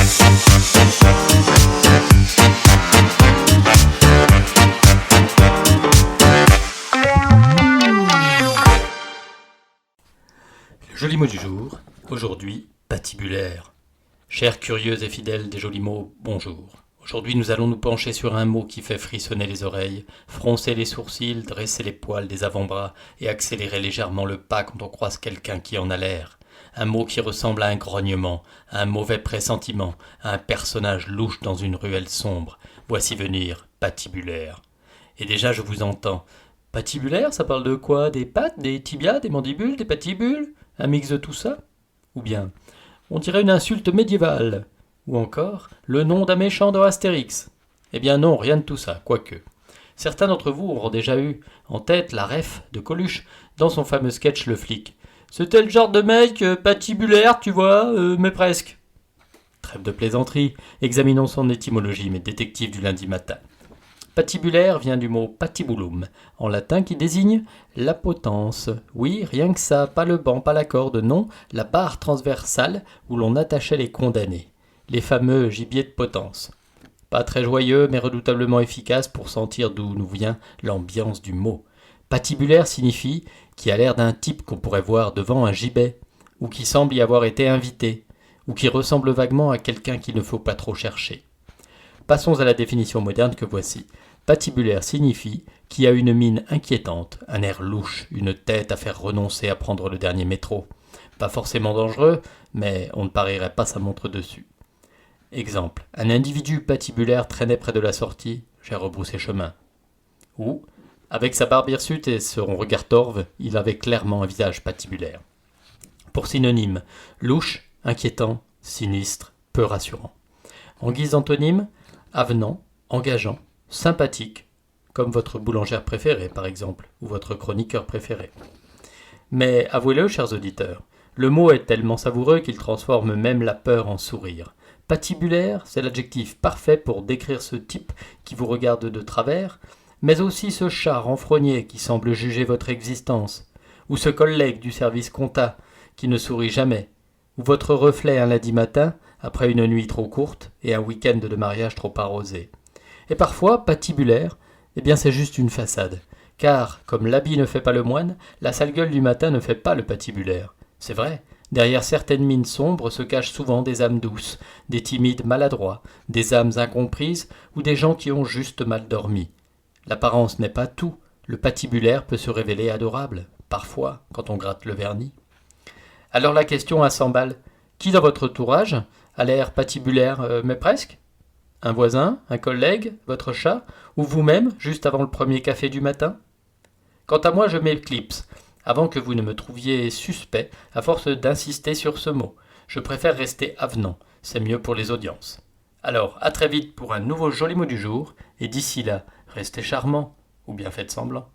Le joli mot du jour, aujourd'hui, patibulaire. Chers curieux et fidèles des jolis mots, bonjour. Aujourd'hui nous allons nous pencher sur un mot qui fait frissonner les oreilles, froncer les sourcils, dresser les poils des avant-bras et accélérer légèrement le pas quand on croise quelqu'un qui en a l'air. Un mot qui ressemble à un grognement, à un mauvais pressentiment, à un personnage louche dans une ruelle sombre. Voici venir, patibulaire. Et déjà je vous entends. Patibulaire, ça parle de quoi? Des pattes, des tibias, des mandibules, des patibules? Un mix de tout ça? Ou bien, on dirait une insulte médiévale? Ou encore, le nom d'un méchant dans Astérix? Eh bien non, rien de tout ça, quoique. Certains d'entre vous auront déjà eu en tête la ref de Coluche dans son fameux sketch Le Flic. C'était le genre de mec patibulaire, tu vois, mais presque. Trêve de plaisanterie, examinons son étymologie, mes détectives du lundi matin. Patibulaire vient du mot patibulum, en latin qui désigne la potence. Oui, rien que ça, pas le banc, pas la corde, non, la barre transversale où l'on attachait les condamnés. Les fameux gibiers de potence. Pas très joyeux, mais redoutablement efficace pour sentir d'où nous vient l'ambiance du mot. Patibulaire signifie qui a l'air d'un type qu'on pourrait voir devant un gibet, ou qui semble y avoir été invité, ou qui ressemble vaguement à quelqu'un qu'il ne faut pas trop chercher. Passons à la définition moderne que voici. Patibulaire signifie qui a une mine inquiétante, un air louche, une tête à faire renoncer à prendre le dernier métro. Pas forcément dangereux, mais on ne parierait pas sa montre dessus. Exemple, un individu patibulaire traînait près de la sortie, j'ai rebroussé chemin. Ou, avec sa barbe hirsute et son regard torve, il avait clairement un visage patibulaire. Pour synonyme, louche, inquiétant, sinistre, peu rassurant. En guise d'antonyme, avenant, engageant, sympathique, comme votre boulangère préférée par exemple, ou votre chroniqueur préféré. Mais avouez-le, chers auditeurs, le mot est tellement savoureux qu'il transforme même la peur en sourire. Patibulaire, c'est l'adjectif parfait pour décrire ce type qui vous regarde de travers, mais aussi ce chat renfrogné qui semble juger votre existence, ou ce collègue du service compta qui ne sourit jamais, ou votre reflet un lundi matin après une nuit trop courte et un week-end de mariage trop arrosé. Et parfois, patibulaire, eh bien c'est juste une façade. Car, comme l'habit ne fait pas le moine, la sale gueule du matin ne fait pas le patibulaire. C'est vrai, derrière certaines mines sombres se cachent souvent des âmes douces, des timides maladroits, des âmes incomprises ou des gens qui ont juste mal dormi. L'apparence n'est pas tout, le patibulaire peut se révéler adorable, parfois, quand on gratte le vernis. Alors la question à 100 balles, qui dans votre entourage a l'air patibulaire, mais presque? Un voisin, un collègue, votre chat, ou vous-même, juste avant le premier café du matin? Quant à moi, je m'éclipse, avant que vous ne me trouviez suspect, à force d'insister sur ce mot. Je préfère rester avenant, c'est mieux pour les audiences. Alors, à très vite pour un nouveau joli mot du jour, et d'ici là, restez charmant, ou bien faites semblant.